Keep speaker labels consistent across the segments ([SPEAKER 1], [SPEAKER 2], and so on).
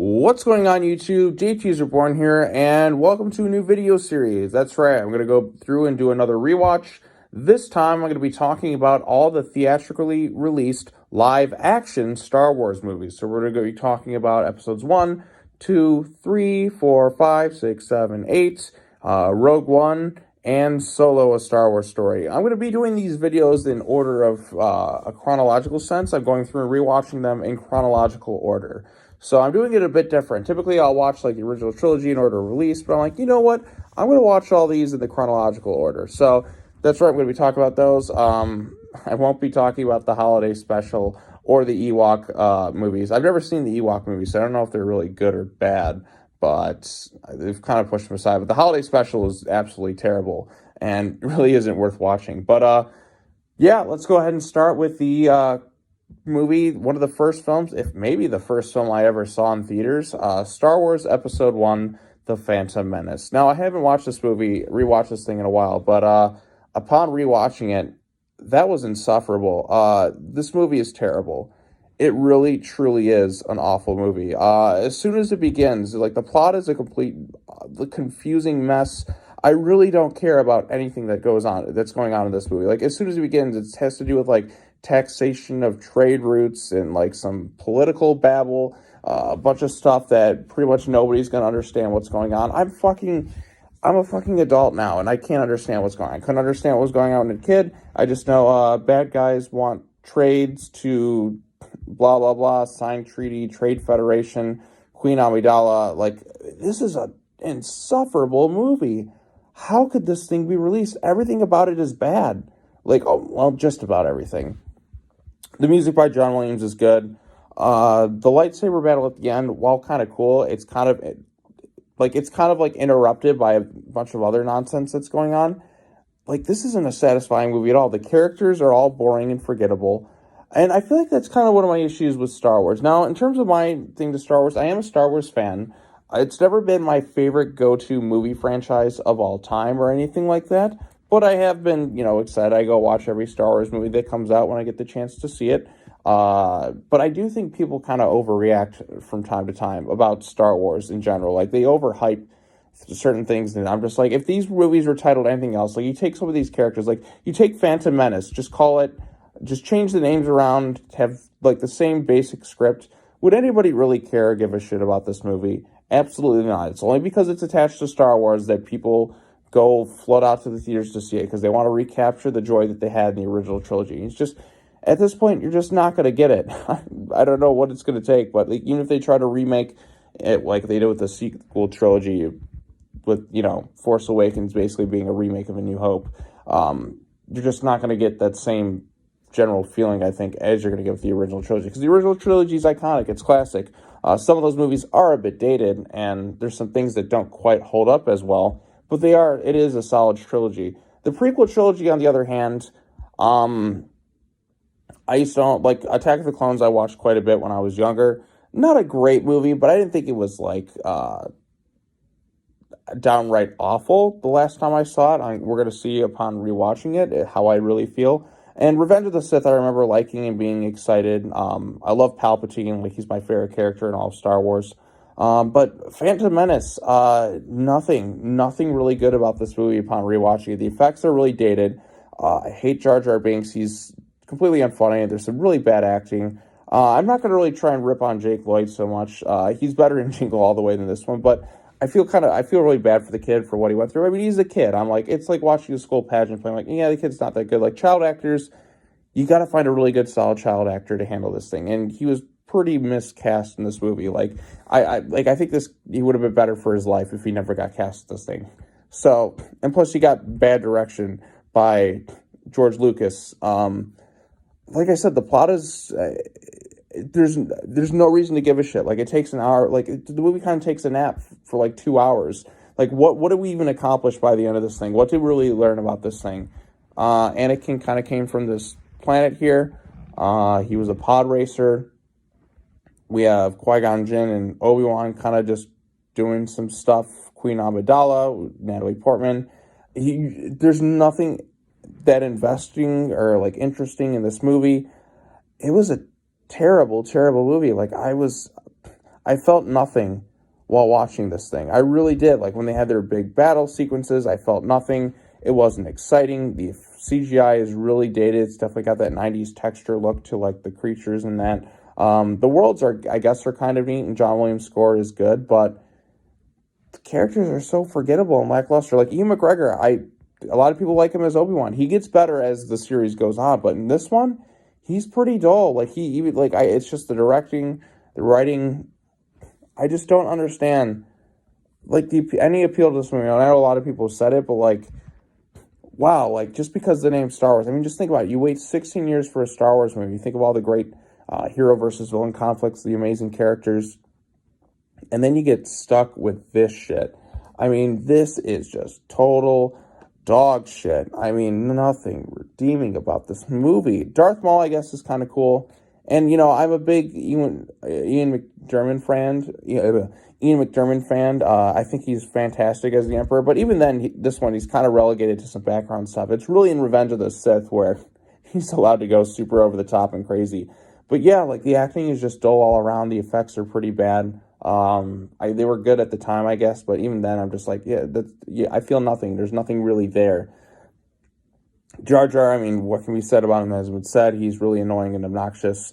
[SPEAKER 1] What's going on YouTube? JT's Reborn here, and welcome to a new video series. That's right, I'm going to go through and do another rewatch. This time, I'm going to be talking about all the theatrically released live-action Star Wars movies. So we're going to be talking about episodes 1, 2, 3, 4, 5, 6, 7, 8, Rogue One, and Solo: A Star Wars Story. I'm going to be doing these videos in order of a chronological sense. I'm going through and rewatching them in chronological order. So I'm doing it a bit different. Typically, I'll watch like the original trilogy in order of release, but I'm like, you know what? I'm going to watch all these in the chronological order. So that's right. I'm going to be talking about those. I won't be talking about the holiday special or the Ewok movies. I've never seen the Ewok movies, so I don't know if they're really good or bad, but they've kind of pushed them aside. But the holiday special is absolutely terrible and really isn't worth watching. But yeah, let's go ahead and start with the movie, one of the first films, if maybe the first film I ever saw in theaters, Star Wars Episode 1, The Phantom Menace. Now, I haven't watched this movie, rewatched this thing in a while, but upon rewatching it, that was insufferable. This movie is terrible. It really, truly is an awful movie. As soon as it begins, like, the plot is a complete confusing mess. I really don't care about anything that's going on in this movie. Like, as soon as it begins, it has to do with, like, taxation of trade routes and like some political babble, a bunch of stuff that pretty much nobody's going to understand what's going on. I'm a fucking adult now, and I can't understand what's going on. I couldn't understand what was going on when I was a kid. I just know bad guys want trades to blah, blah, blah, sign treaty, trade federation, Queen Amidala. Like, this is an insufferable movie. How could this thing be released? Everything about it is bad. Like, oh, well, just about everything. The music by John Williams is good. The lightsaber battle at the end, while kind of cool, it's kind of like interrupted by a bunch of other nonsense that's going on. Like, this isn't a satisfying movie at all. The characters are all boring and forgettable. And I feel like that's kind of one of my issues with Star Wars. Now, in terms of my thing to Star Wars, I am a Star Wars fan. It's never been my favorite go-to movie franchise of all time or anything like that. But I have been, excited. I go watch every Star Wars movie that comes out when I get the chance to see it. But I do think people kind of overreact from time to time about Star Wars in general. Like, they overhype certain things. And I'm just like, if these movies were titled anything else, like, you take some of these characters, like, you take Phantom Menace, just change the names around, have, like, the same basic script. Would anybody really care or give a shit about this movie? Absolutely not. It's only because it's attached to Star Wars that people go flood out to the theaters to see it because they want to recapture the joy that they had in the original trilogy. It's just, at this point, you're just not going to get it. I don't know what it's going to take, but like, even if they try to remake it like they did with the sequel trilogy, with, Force Awakens basically being a remake of A New Hope, you're just not going to get that same general feeling, I think, as you're going to get with the original trilogy. Because the original trilogy is iconic. It's classic. Some of those movies are a bit dated, and there's some things that don't quite hold up as well. But it is a solid trilogy. The prequel trilogy, on the other hand, I used to, like, Attack of the Clones I watched quite a bit when I was younger. Not a great movie, but I didn't think it was, like, downright awful the last time I saw it. We're going to see upon rewatching it how I really feel. And Revenge of the Sith, I remember liking and being excited. I love Palpatine. Like, he's my favorite character in all of Star Wars. But Phantom Menace, nothing really good about this movie upon rewatching it. The effects are really dated. I hate Jar Jar Binks. He's completely unfunny. There's some really bad acting. I'm not going to really try and rip on Jake Lloyd so much. He's better in Jingle All the Way than this one, but I feel really bad for the kid for what he went through. I mean, he's a kid. I'm like, it's like watching a school pageant play. I'm like, yeah, the kid's not that good. Like, child actors, you got to find a really good, solid child actor to handle this thing. And he was pretty miscast in this movie. Like, I think he would have been better for his life if he never got cast in this thing. So, and plus he got bad direction by George Lucas. Like I said, the plot is, there's no reason to give a shit. Like, it takes an hour, like, the movie kind of takes a nap for like 2 hours. Like, what did we even accomplish by the end of this thing? What did we really learn about this thing? Anakin kind of came from this planet here. He was a pod racer. We have Qui-Gon Jinn and Obi-Wan kind of just doing some stuff. Queen Amidala, Natalie Portman. There's nothing that investing or like interesting in this movie. It was a terrible, terrible movie. Like, I I felt nothing while watching this thing. I really did. Like, when they had their big battle sequences, I felt nothing. It wasn't exciting. The CGI is really dated. It's definitely got that 90s texture look to, like, the creatures and that. The worlds I guess, are kind of neat, and John Williams' score is good, but the characters are so forgettable and lackluster. Like, Ian McGregor, a lot of people like him as Obi-Wan. He gets better as the series goes on, but in this one, he's pretty dull. Like, it's just the directing, the writing. I just don't understand, like, any appeal to this movie. I know a lot of people have said it, but, like, wow, like, just because the name's Star Wars. I mean, just think about it. You wait 16 years for a Star Wars movie. You think of all the great hero versus villain conflicts, the amazing characters, and then you get stuck with this shit. I mean, this is just total dog shit. I mean, nothing redeeming about this movie. Darth Maul, I guess, is kind of cool. And, I'm a big Ian McDiarmid fan. I think he's fantastic as the Emperor. But even then, this one, he's kind of relegated to some background stuff. It's really in Revenge of the Sith where he's allowed to go super over the top and crazy. But yeah, like, the acting is just dull all around. The effects are pretty bad. They were good at the time, I guess. But even then, I'm just like, I feel nothing. There's nothing really there. Jar Jar, I mean, what can be said about him? As has been said, he's really annoying and obnoxious.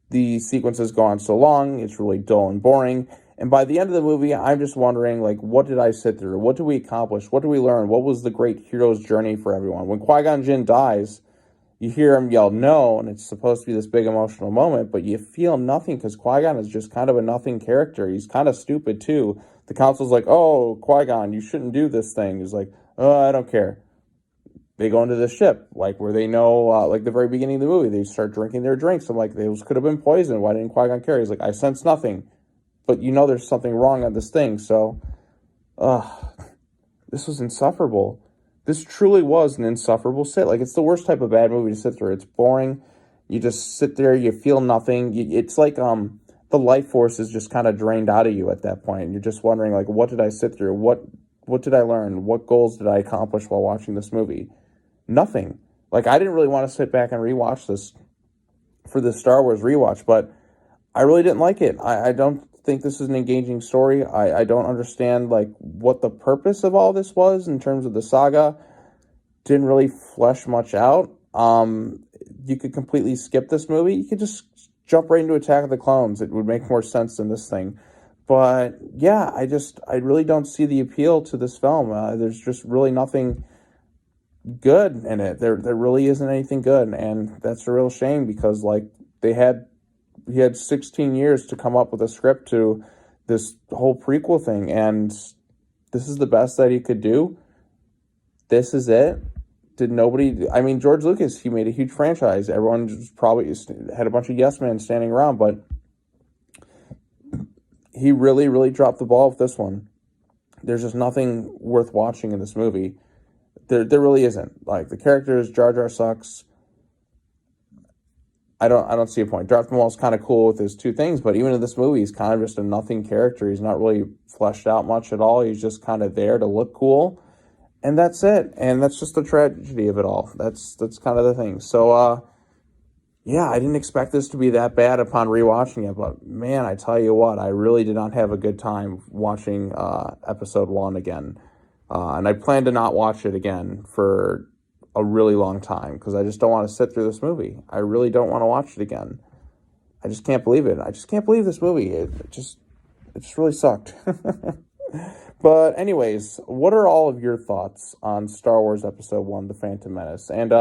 [SPEAKER 1] The sequences go on so long, it's really dull and boring. And by the end of the movie, I'm just wondering, like, what did I sit through? What did we accomplish? What did we learn? What was the great hero's journey for everyone? When Qui-Gon Jinn dies, you hear him yell no, and it's supposed to be this big emotional moment, but you feel nothing because Qui-Gon is just kind of a nothing character. He's kind of stupid, too. The council's like, oh, Qui-Gon, you shouldn't do this thing. He's like, oh, I don't care. They go into the ship, like, where they know, like, the very beginning of the movie, they start drinking their drinks. I'm like, those could have been poison. Why didn't Qui-Gon care? He's like, I sense nothing. But there's something wrong on this thing, so, this was insufferable. This truly was an insufferable sit. Like, it's the worst type of bad movie to sit through. It's boring. You just sit there, you feel nothing. It's like, the life force is just kind of drained out of you at that point. You're just wondering, like, what did I sit through? What did I learn? What goals did I accomplish while watching this movie? Nothing. Like, I didn't really want to sit back and rewatch this for the Star Wars rewatch, but I really didn't like it. I don't think this is an engaging story. I don't understand, like, what the purpose of all this was in terms of the saga. Didn't really flesh much out. You could completely skip this movie. You could just jump right into Attack of the Clones. It would make more sense than this thing. But yeah, I really don't see the appeal to this film. There's just really nothing good in it. There really isn't anything good, and that's a real shame because, like, he had 16 years to come up with a script to this whole prequel thing, and this is the best that he could do. This is it. I mean, George Lucas, he made a huge franchise. Everyone just probably had a bunch of yes men standing around, but he really, really dropped the ball with this one. There's just nothing worth watching in this movie. There really isn't. Like, the characters, Jar Jar sucks. I don't see a point. Darth Maul's kind of cool with his two things, but even in this movie, he's kind of just a nothing character. He's not really fleshed out much at all. He's just kind of there to look cool, and that's it. And that's just the tragedy of it all. That's kind of the thing. So, yeah, I didn't expect this to be that bad upon rewatching it, but man, I tell you what, I really did not have a good time watching episode 1 again. And I plan to not watch it again for a really long time because I just don't want to sit through this movie. I really don't want to watch it again. I just can't believe it. I just can't believe this movie. It just really sucked. But anyways, what are all of your thoughts on Star Wars Episode 1, The Phantom Menace? And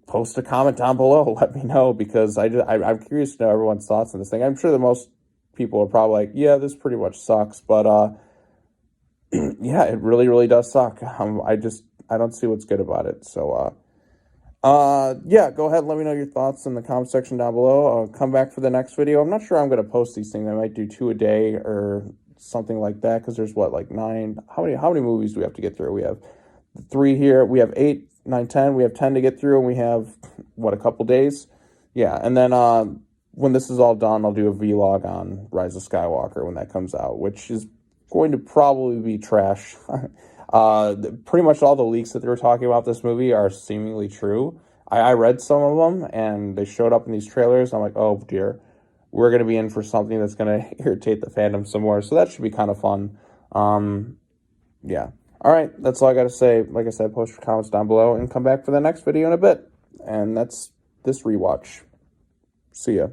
[SPEAKER 1] post a comment down below. Let me know because I'm curious to know everyone's thoughts on this thing. I'm sure that most people are probably like, yeah, this pretty much sucks. But yeah, it really, really does suck. I don't see what's good about it. So, yeah, go ahead and let me know your thoughts in the comment section down below. I'll come back for the next video. I'm not sure I'm going to post these things. I might do 2 a day or something like that because there's, like 9? How many movies do we have to get through? We have 3 here. We have 8, 9, 10. We have 10 to get through, and we have, a couple days? Yeah, and then when this is all done, I'll do a vlog on Rise of Skywalker when that comes out, which is going to probably be trash. Pretty much all the leaks that they were talking about this movie are seemingly true. I read some of them, and they showed up in these trailers. I'm like, oh, dear. we're going to be in for something that's going to irritate the fandom some more. So that should be kind of fun. Yeah. All right, that's all I got to say. Like I said, post your comments down below and come back for the next video in a bit. And that's this rewatch. See ya.